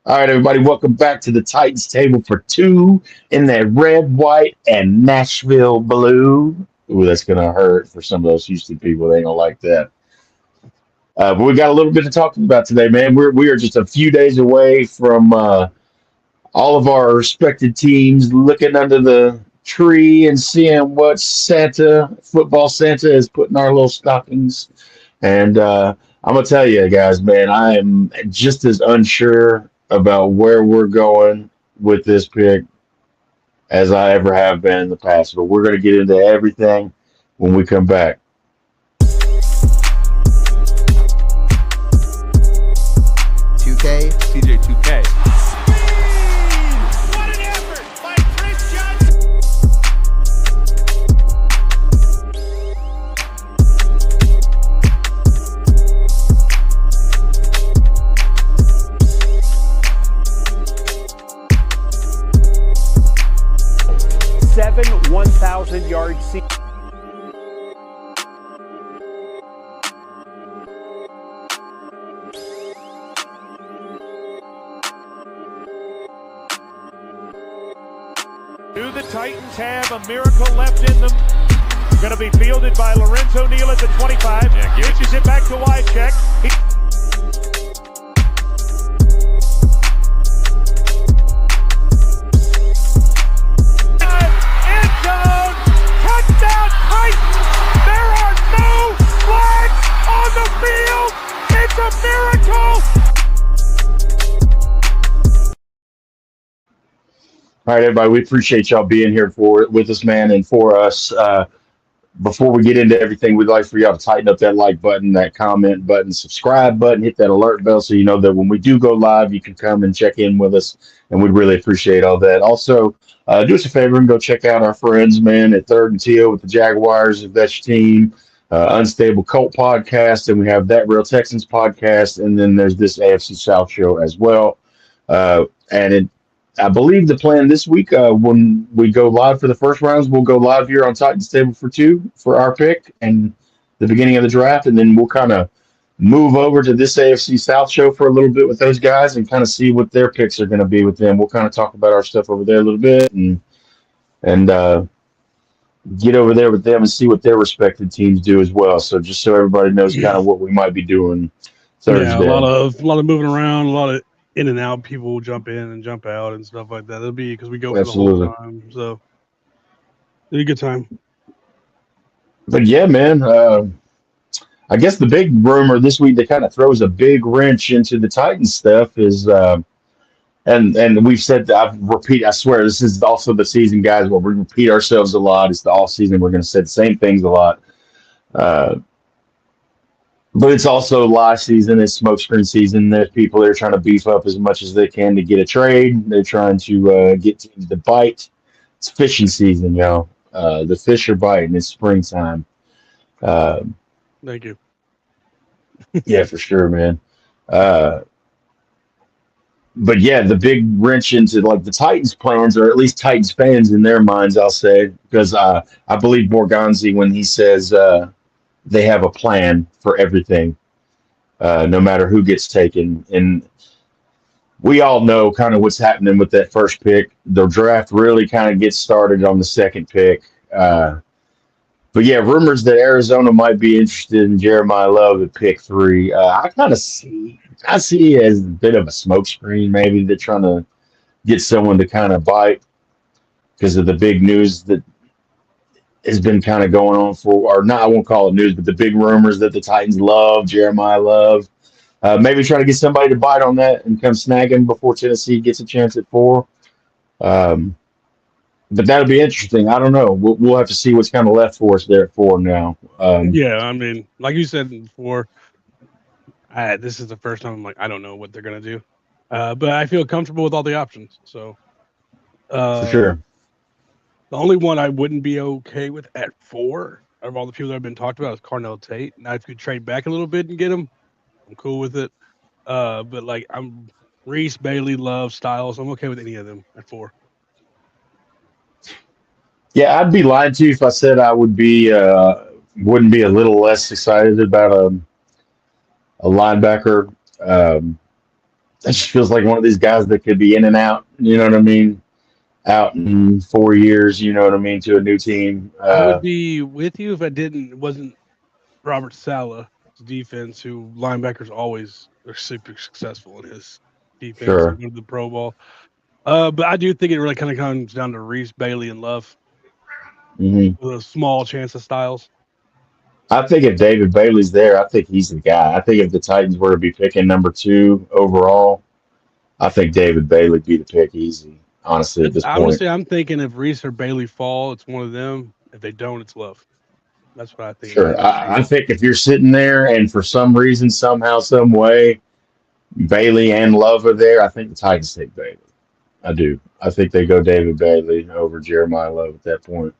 All right, everybody, welcome back to the Titans Table for Two in that red, white, and Nashville blue. Ooh, that's gonna hurt for some of those Houston people. They ain't gonna like that. But we got a little bit to talk about today, man. We are just a few days away from all of our respected teams looking under the tree and seeing what football Santa, is putting our little stockings. And I'm gonna tell you guys, man, I am just as unsure about where we're going with this pick as I ever have been in the past. But we're gonna get into everything when we come back. 2K. CJ 2K. What an effort by Chris Johnson. 1,000-yard season. Do the Titans have a miracle left in them? Going to be fielded by Lorenzo Neal at the 25. Yeah, pitches it back to Wycheck. End zone! Touchdown Titans! There are no flags on the field! It's a miracle! All right, everybody, we appreciate y'all being here with us, man, and for us. Before we get into everything, we'd like for y'all to tighten up that like button, that comment button, subscribe button, hit that alert bell so you know that when we do go live, you can come and check in with us, and we'd really appreciate all that. Also, do us a favor and go check out our friends, man, at Third and Teal with the Jaguars, if that's your team, Unstable Cult podcast, and we have That Real Texans podcast, and then there's this AFC South show as well. I believe the plan this week, when we go live for the first rounds, we'll go live here on TitansTable4Two for our pick and the beginning of the draft, and then we'll kind of move over to this AFC South show for a little bit with those guys and kind of see what their picks are going to be with them. We'll kind of talk about our stuff over there a little bit and get over there with them and see what their respected teams do as well. So just so everybody knows kind of what we might be doing Thursday. Yeah, a lot of moving around, a lot of in and out. People will jump in and jump out and stuff like that. It'll be because we go for the whole time, so it'll be a good time. But yeah, man, I guess the big rumor this week that kind of throws a big wrench into the Titans stuff is, and we've said that I swear this is also the season, guys, where we repeat ourselves a lot. It's the off season. We're going to say the same things a lot. But it's also live season. It's smokescreen season. There's people that are trying to beef up as much as they can to get a trade. They're trying to get teams to bite. It's fishing season, y'all. The fish are biting. It's springtime. Thank you. Yeah, for sure, man. But yeah, the big wrench into like the Titans plans, or at least Titans fans in their minds, I'll say, because I believe Morganzi when he says they have a plan for everything, no matter who gets taken. And we all know kind of what's happening with that first pick. The draft really kind of gets started on the second pick. But yeah, rumors that Arizona might be interested in Jeremiah Love at pick 3. I see it as a bit of a smokescreen. Maybe they're trying to get someone to kind of bite because of the big news that has been kind of going on or not, I won't call it news, but the big rumors that the Titans love Jeremiah Love. Maybe trying to get somebody to bite on that and come snag him before Tennessee gets a chance at 4. But that'll be interesting. I don't know. We'll have to see what's kind of left for us there at 4 now. Yeah, I mean, like you said before, this is the first time I'm like, I don't know what they're going to do. But I feel comfortable with all the options. So, for sure. The only one I wouldn't be okay with at 4 of all the people that have been talked about is Carnell Tate. Now, if you trade back a little bit and get him, I'm cool with it. But like I'm Reese, Bailey, Love, Styles. I'm okay with any of them at 4. Yeah, I'd be lying to you if I said I wouldn't be a little less excited about a linebacker. That just feels like one of these guys that could be in and out. You know what I mean? Out in 4 years. You know what I mean? To a new team. I would be with you if it wasn't Robert Saleh's defense, who linebackers always are super successful in his defense and Sure. go to the Pro Bowl. But I do think it really kind of comes down to Reese, Bailey, and Love Hmm. with a small chance of Styles. I think if David Bailey's there, I think he's the guy. I think if the Titans were to be picking number 2 overall, I think David Bailey would be the pick easy. Honestly, at this point. Honestly, I'm thinking if Reese or Bailey fall, it's one of them. If they don't, it's Love. That's what I think. Sure. I think if you're sitting there and for some reason, somehow, some way, Bailey and Love are there, I think the Titans take Bailey. I do. I think they go David Bailey over Jeremiah Love at that point,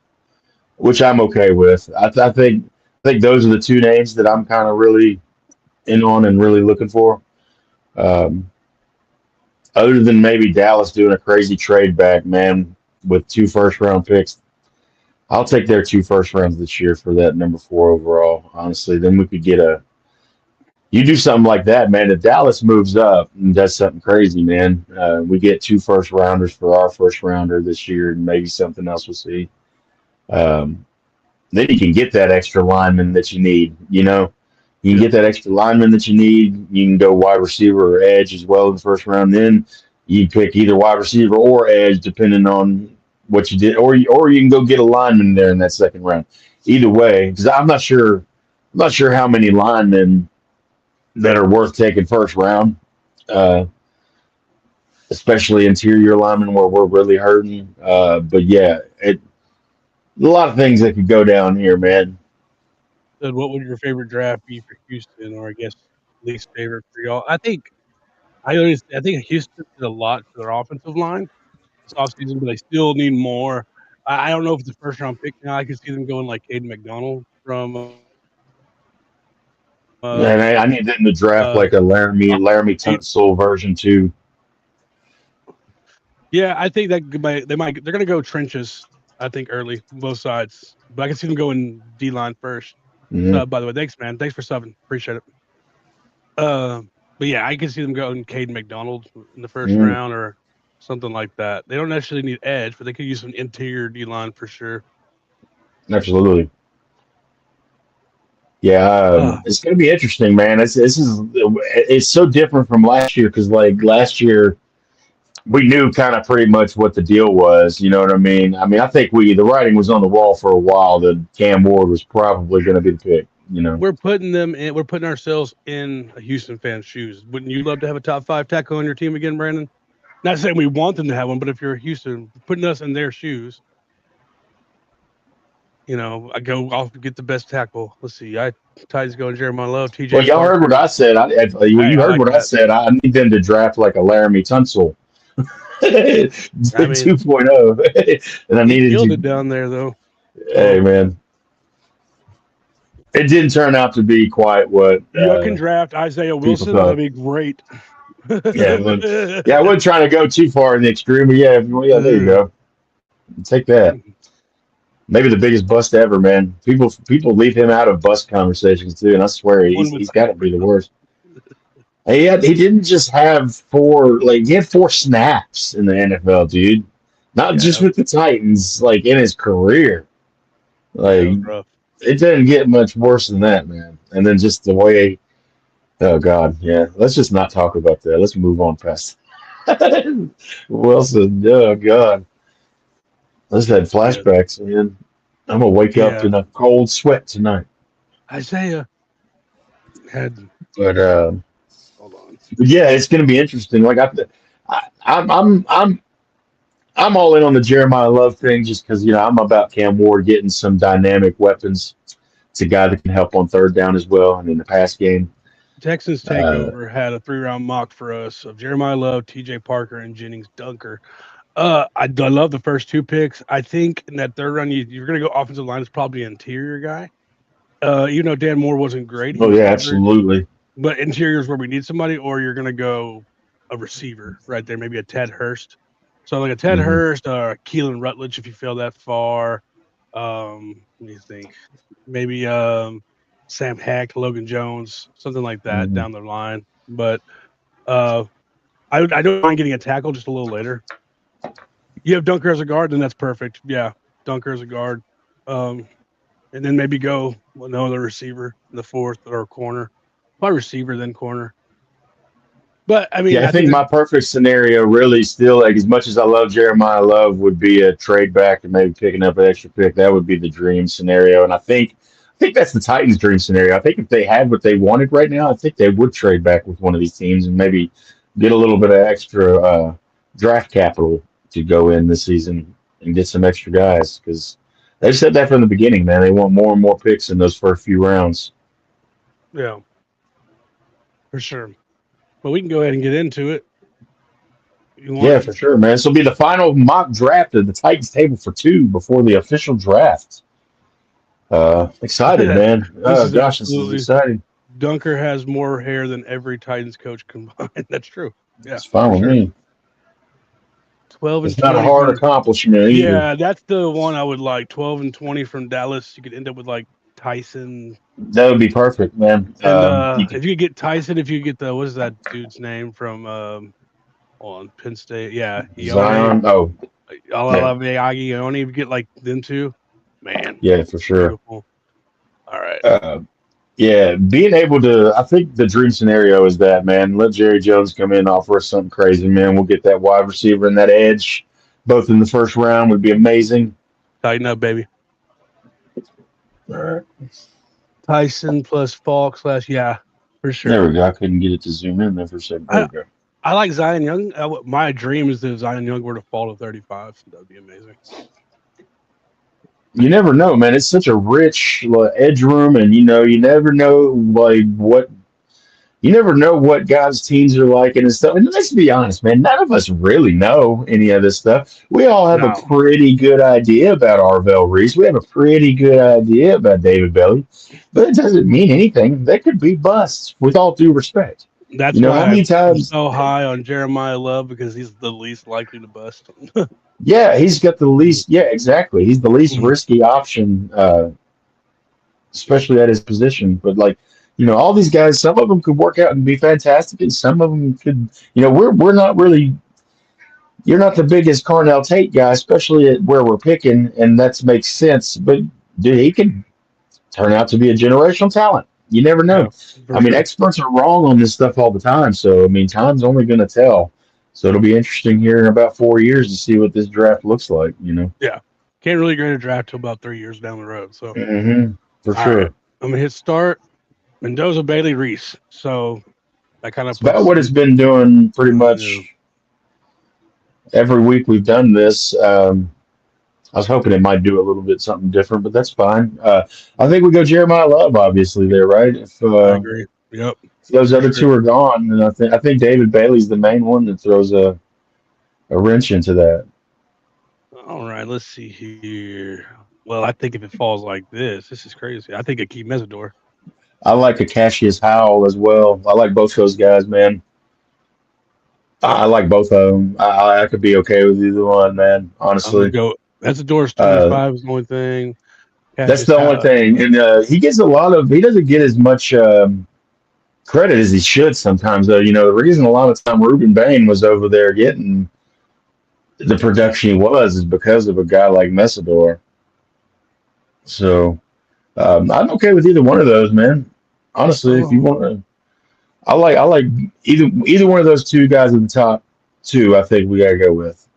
which I'm okay with. I think those are the two names that I'm kind of really in on and really looking for. Um, Other than maybe Dallas doing a crazy trade back, man, with 2 first round picks, I'll take their 2 first rounds this year for that number 4 overall. Honestly, then we could get a. You do something like that, man. If Dallas moves up and does something crazy, man, we get 2 first rounders for our first rounder this year, and maybe something else we'll see. Um, then you can get that extra lineman that you need. You know, you can get that extra lineman that you need. You can go wide receiver or edge as well in the first round. Then you pick either wide receiver or edge, depending on what you did, or you can go get a lineman there in that second round. Either way, because I'm not sure how many linemen that are worth taking first round, uh, especially interior linemen where we're really hurting. But yeah, a lot of things that could go down here, man. Said, what would your favorite draft be for Houston, or I guess least favorite for y'all? I think Houston did a lot for their offensive line this offseason, but they still need more. I don't know if it's a first round pick now. I could see them going like Caden McDonald from And I need them to draft uh, like a Laramie Ohio. Tunsil version 2. Yeah, I think that they're going to go trenches. I think early both sides, but I can see them going D line first. Mm-hmm. By the way, thanks, man. Thanks for subbing. Appreciate it. Uh, but yeah, I can see them going Caden McDonald in the first Mm-hmm. round or something like that. They don't necessarily need edge, but they could use some interior D line for sure. Absolutely. Yeah, Uh, it's going to be interesting, man. It's so different from last year because like last year we knew kind of pretty much what the deal was. You know what I mean? I mean, I think the writing was on the wall for a while that Cam Ward was probably going to be the pick. You know? we're putting them in. We're putting ourselves in a Houston fan's shoes. Wouldn't you love to have a top 5 tackle on your team again, Brandon? Not saying we want them to have one, but if you're Houston, putting us in their shoes, I'll get the best tackle. Let's see. Titans going Jeremiah Love, Well, TJ y'all heard what Parker. I said. You I heard like what I that. said. I need them to draft like a Laramie Tunsil I mean, 2.0, and I he needed killed it to. down there, though. Hey, man, it didn't turn out to be quite what You can draft Isaiah people Wilson. That'd thought. be great. Yeah, yeah, I wasn't trying to go too far in the extreme, but yeah, yeah, there you go. Take that. Maybe the biggest bust ever, man. People leave him out of bust conversations too, and I swear One with he's the got to be the worst. He didn't just have he had 4 snaps in the NFL, dude. Not yeah, just with the Titans, like in his career. that Like was rough. it didn't get much worse than that, man. And then just the way, oh God, yeah. Let's just not talk about that. Let's move on past. Wilson, oh God, let's had Yeah, flashbacks, man. I'm gonna wake up yeah. in a cold sweat tonight. Isaiah had. But Hold on. yeah, it's gonna be interesting. Like I'm all in on the Jeremiah Love thing just because I'm about Cam Ward getting some dynamic weapons. It's a guy that can help on third down as well and in the pass game. Texans Uh, Takeover had a 3-round mock for us of Jeremiah Love, TJ Parker, and Jennings Dunker. I love the first 2 picks. I think in that third round, you're going to go offensive line is probably an interior guy. Even though Dan Moore wasn't great, he oh was yeah, average. absolutely. But interior is where we need somebody, or you're going to go a receiver right there, maybe a Ted Hurst. So like a Ted Hmm. Hurst or Keelan Rutledge if you feel that far. Let me think. Maybe Sam Hack, Logan Jones, something like that Hmm. down the line. But uh, I don't mind getting a tackle just a little later. You have Dunker as a guard, then that's perfect. Yeah, Dunker as a guard. And then maybe go another receiver in the fourth or corner. Probably receiver, then corner. But I mean, Yeah, I think my perfect scenario really still, like as much as I love Jeremiah Love, would be a trade back and maybe picking up an extra pick. That would be the dream scenario, and I think that's the Titans' dream scenario. I think if they had what they wanted right now, I think they would trade back with one of these teams and maybe get a little bit of extra draft capital to go in this season and get some extra guys because they've said that from the beginning, man. They want more and more picks in those first few rounds. yeah, for sure. But we can go ahead and get into it. You want? Yeah, for sure, man. This will be the final mock draft of the Titans table for two before the official draft. Excited, man. Oh gosh, this is exciting. Dunker has more hair than every Titans coach combined. That's true. Yeah, It's fine with me. 12 and It's not 20 a hard from- accomplishment either. Yeah, that's the one I would like. 12 and 20 from Dallas. You could end up with like Tyson. That would be perfect, man. And if you get Tyson, if you get the what is that dude's name from on Penn State? Yeah, Zion. Oh, Miyagi. You only get like them two. Man, yeah, for sure. beautiful. All right. Yeah, being able to, I think the dream scenario is that, man. Let Jerry Jones come in and offer us something crazy, man. We'll get that wide receiver and that edge both in the first round would be amazing. Tighten up, baby. All right. Tyson plus Falk / yeah, for sure. There we go. I couldn't get it to zoom in there for a second. There we go. I like Zion Young. My dream is if Zion Young were to fall to 35. That would be amazing. You never know, man. It's such a rich edge room, and you never know what guys' teams are like and stuff. And let's be honest, man. None of us really know any of this stuff. We all have a pretty good idea about Arvell Reese. We have a pretty good idea about David Belly, but it doesn't mean anything. They could be busts. With all due respect, That's why how many I'm times so high on Jeremiah Love because he's the least likely to bust. Yeah, he's got the least. Yeah, exactly. He's the least risky option, especially at his position. But all these guys, some of them could work out and be fantastic, and some of them could. We're not really. You're not the biggest Carnell Tate guy, especially at where we're picking, and that makes sense. But dude, he could turn out to be a generational talent. You never know. Yeah, I mean, experts are wrong on this stuff all the time. So time's only going to tell. So it'll be interesting here in about 4 years to see what this draft looks like. Yeah, can't really grade a draft till about 3 years down the road. So for all sure. right, I'm gonna hit start. Mendoza, Bailey, Reese. So that kind of It's about what it's been doing pretty much every week we've done this. I was hoping it might do a little bit something different, but that's fine. I think we go Jeremiah Love, obviously there, right? I agree. Yep. If those other two are gone, then I think David Bailey's the main one that throws a wrench into that. All right, let's see here. Well, I think if it falls like this is crazy. I think Akeem Mesidor. I like a Cassius Howell as well. I like both those guys, man. I like both of them. I could be okay with either one, man. Honestly, Mesidor's 25 is the only thing. That's the only thing, and he gets he doesn't get as much credit as he should sometimes. Though the reason a lot of time Ruben Bain was over there getting the production he was is because of a guy like Mesidor. So I'm okay with either one of those, man. Honestly, if you want to, I like either one of those two guys in the top two. I think we gotta go with.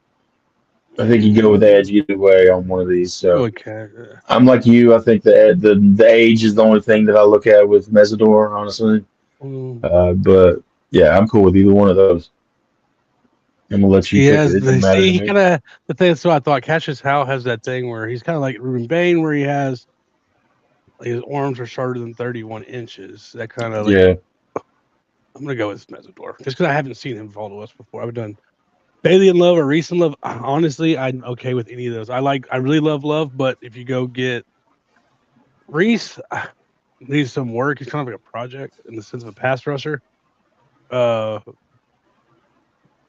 I think you go with edge either way on one of these. So okay. I'm like you. I think the age is the only thing that I look at with Mesidor, honestly. But yeah, I'm cool with either one of those. I'm gonna let you pick it. The thing. So I thought Cassius Howell has that thing where he's kind of like Ruben Bain, where he has his arms are shorter than 31 inches. That kind of yeah. I'm gonna go with Mesidor just because I haven't seen him fall to us before. I've done Bailey and Love or Reese and Love. Honestly, I'm okay with any of those. I really love Love, but if you go get Reese, needs some work. He's kind of like a project in the sense of a pass rusher. But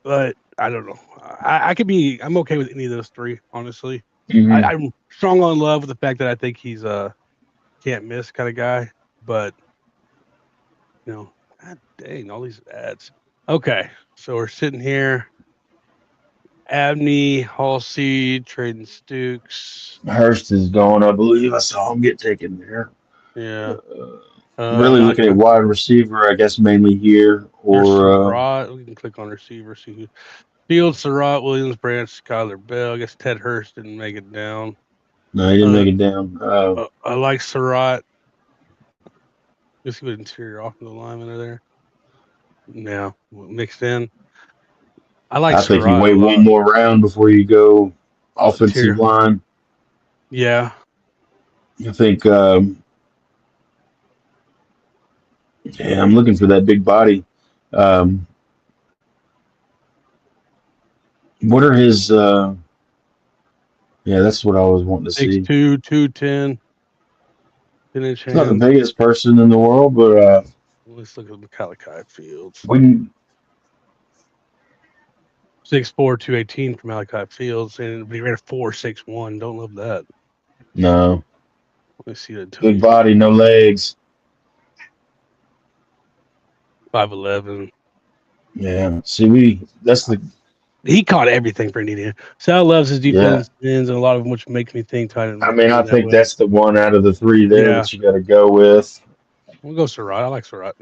I don't know. I'm okay with any of those three, honestly. I'm strong on Love with the fact that I think he's a can't miss kind of guy. But God dang, all these ads. Okay, so we're sitting here. Abney, Halsey, trading Stukes. Hurst is gone, I believe. I saw him get taken there. Yeah. Really looking at wide receiver, I guess mainly here. Or Surratt. We can click on receiver, see who. Fields, Surratt, Williams, Branch, Skyler Bell. I guess Ted Hurst didn't make it down. no, he didn't make it down. I like Surratt. Let's see what interior offensive linemen are there. Yeah, mixed in. I think Surratt you wait one more round before you go offensive line. Yeah. I think, yeah, I'm looking for that big body. What are his, yeah, that's what I was wanting to see. 6'2", 210. 10-inch He's not the hands. biggest person in the world, but Let's look at Malachi Fields. we can, 6'4", 218 from Malachi Fields, and he ran a 4.61. Don't love that. no. Let me see that. Big body, no legs. 5'11". Yeah. See, he caught everything for Indiana. Sal loves his defense ends, and a lot of them, which makes me think tight. I mean, I think that's the one out of the three there that you got to go with. We'll go Surratt. I like Surratt.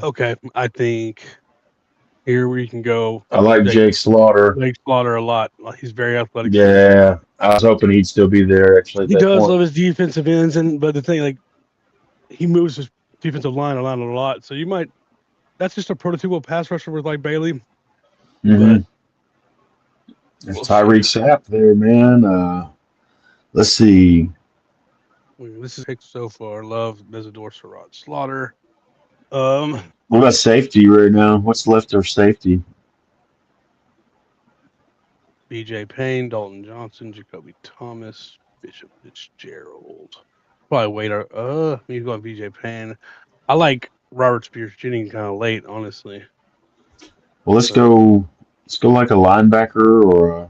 Okay, I think here we can go. I like Jake Slaughter. Jake Slaughter a lot. He's very athletic. Yeah, I was hoping he'd still be there. Actually, he does love his defensive ends, but the thing, like, he moves his defensive line around a lot. So you might. That's just a prototypical pass rusher with like Bailey. Mm-hmm. There's Tyreek Sapp there, man. Let's see. This is pick so far. Love Mesidor, Surratt, Slaughter. What about safety right now? What's left of safety? BJ Payne, Dalton Johnson, Jacoby Thomas, Bishop Fitzgerald. Probably wait. He's going BJ Payne. I like Robert Spears Jennings kind of late, honestly. Well, let's go like a linebacker or.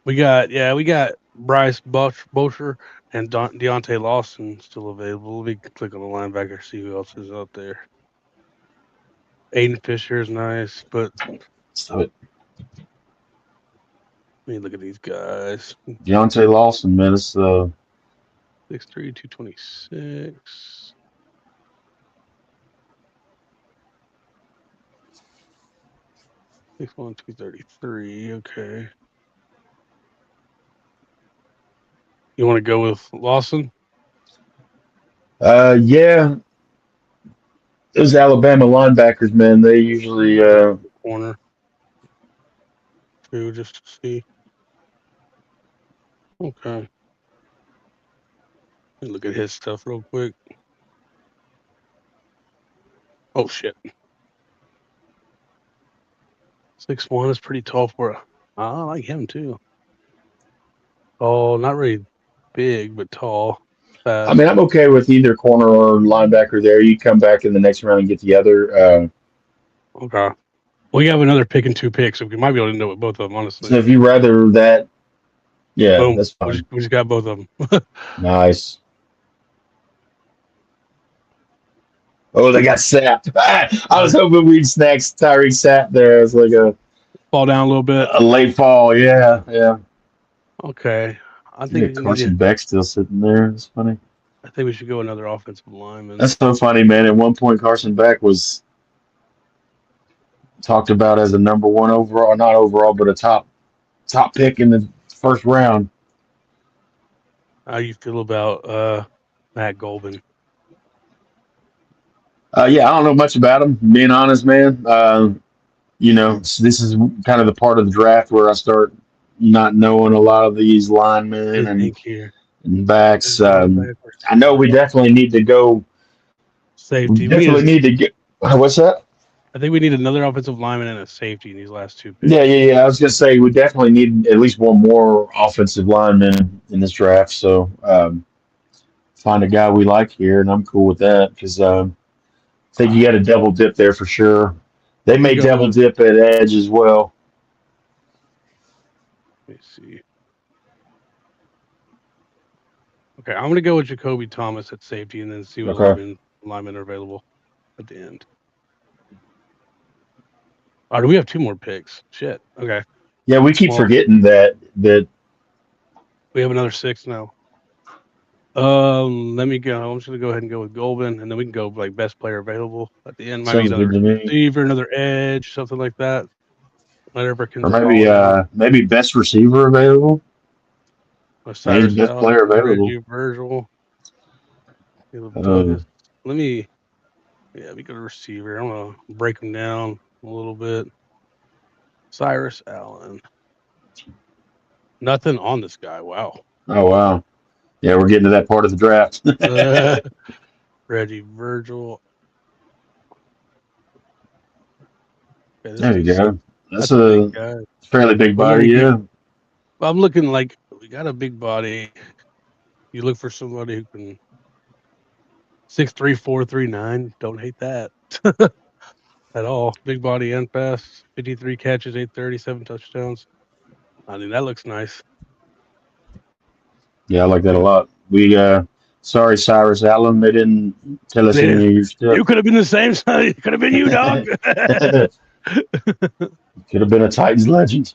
We got Bryce Bosher and Deontay Lawson still available. We can click on the linebacker, see who else is out there. Aiden Fisher is nice, but let me look at these guys. Deontay Lawson, man, it's 6'3", 226. Six 1, 233. Okay. You want to go with Lawson? Yeah. Those Alabama linebackers, man, they usually corner. Two, just to see. Okay. Let me look at his stuff real quick. Oh shit. 6'1" is pretty tall for a. I like him too. Oh, not really big, but tall. Fast. I mean, I'm okay with either corner or linebacker there. You come back in the next round and get the other. Okay. We have another pick and 2 picks, so we might be able to know both of them, honestly. So if you rather that, yeah, boom, that's fine. We just got both of them. Nice. Oh, they got Sapp. I was hoping we'd snag Tyreek Sapp there. It's like a fall down a little bit. A late fall, yeah. Okay. I think Carson Beck still sitting there. It's funny. I think we should go another offensive lineman. That's so funny, man. At one point, Carson Beck was talked about as a number one overall, not overall, but a top pick in the first round. How you feel about Matt Golden? Yeah, I don't know much about him, being honest, man. This is kind of the part of the draft where I start not knowing a lot of these linemen and backs. I know we definitely need to go safety. Need to get. What's that? I think we need another offensive lineman and a safety in these last 2 picks. Yeah. I was gonna say we definitely need at least one more offensive lineman in this draft. So find a guy we like here, and I'm cool with that because I think you got to double dip there for sure. They may double dip at edge as well. Let me see. Okay, I'm gonna go with Jacoby Thomas at safety, and then see what Okay. linemen are available at the end. Oh, do we have 2 more picks? Shit. Okay. Yeah, we keep Well, forgetting that we have another 6 now. Let me go. I'm just gonna go ahead and go with Golden, and then we can go like best player available at the end. Might be sounds good another to me. receiver, another edge, something like that. Whatever can Or fall down. maybe best receiver available. Maybe Cyrus best Allen, player available. Reggie Virgil, Caleb Uh, Douglas. Let me go to receiver. I'm gonna break them down a little bit. Cyrus Allen. Nothing on this guy. Wow. oh wow. Yeah, we're getting to that part of the draft. Reggie Virgil. Okay, There you go. that's a big a guy. fairly big We're gonna body, yeah. I'm looking like we got a big body. You look for somebody who can 6'3", 4'3", Don't hate that at all. Big body and fast. 53 catches, 837 touchdowns. I mean, that looks nice. Yeah, I like that a lot. Sorry, Cyrus Allen, they didn't tell us any of your stuff. You could have been the same. It could have been you, dog. Could have been a Titans legend.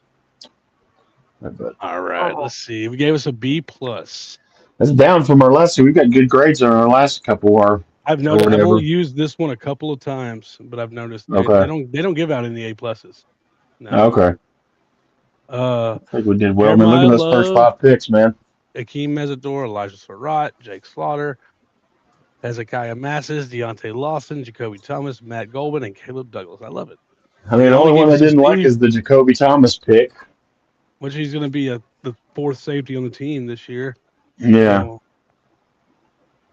But All right, let's see. We gave us a B plus. that's down from our last two. We got good grades on our last couple. I've noticed. I've only used this one a couple of times, but I've noticed they don't give out any A pluses. No. Okay. I think we did well. Jeremiah Man, look at those first 5 picks, man. Akeem Mesidor, Elijah Surratt, Jake Slaughter, Hezekiah Masses, Deontay Lawson, Jacoby Thomas, Matt Goldman, and Caleb Douglas. I love it. I mean, the only one I didn't like is the Jacoby Thomas pick. Which he's going to be the 4th safety on the team this year. Yeah. So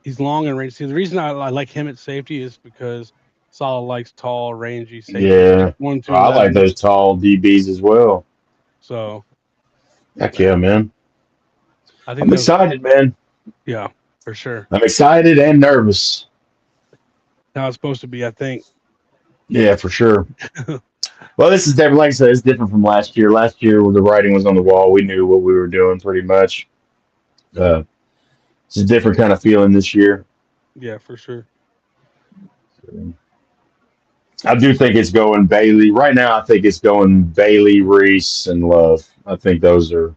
he's long and rangy. See, the reason I like him at safety is because Salah likes tall, rangy safety. Yeah. I like those tall DBs as well. So. Heck yeah, man. I'm excited, man. Yeah, for sure. I'm excited and nervous. How it's supposed to be, I think. Yeah, for sure. Well, this is different. Like I said, it's different from last year. Last year, the writing was on the wall. We knew what we were doing pretty much. It's a different kind of feeling this year. Yeah, for sure. I do think it's going Bailey. Right now, I think it's going Bailey, Reese, and Love. I think those are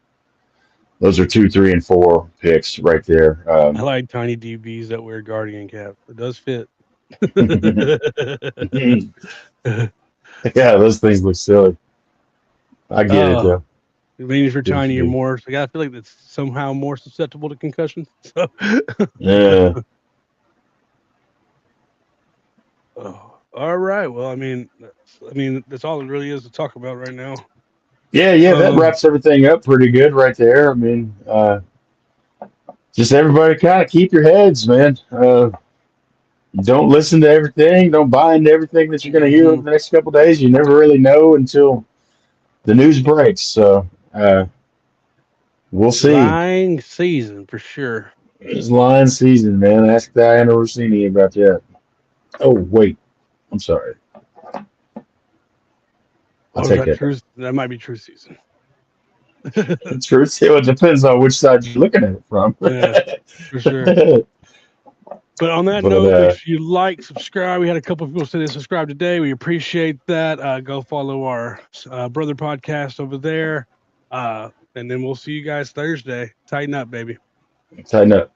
2, 3, and 4 picks right there. I like tiny DBs that wear Guardian cap. It does fit. Yeah, those things look silly. I get it though. I mean, if you're tiny, you're more. So I feel like that's somehow more susceptible to concussions. So. Yeah. Oh, all right. Well, I mean, that's all it really is to talk about right now. Yeah, that wraps everything up pretty good right there. I mean, just everybody kind of keep your heads, man. Don't listen to everything. Don't buy into everything that you're going to hear over the next couple of days. You never really know until the news breaks. So we'll see. Lying season for sure. It's lying season, man. Ask Diana Rossini about that. Oh, wait. I'm sorry. I'll take that. That might be true season. Truth. It depends on which side you're looking at it from. Yeah, for sure. But on that note, make sure you like, subscribe. We had a couple of people say they subscribed today. We appreciate that. Go follow our brother podcast over there. And then we'll see you guys Thursday. Tighten up, baby. Tighten up.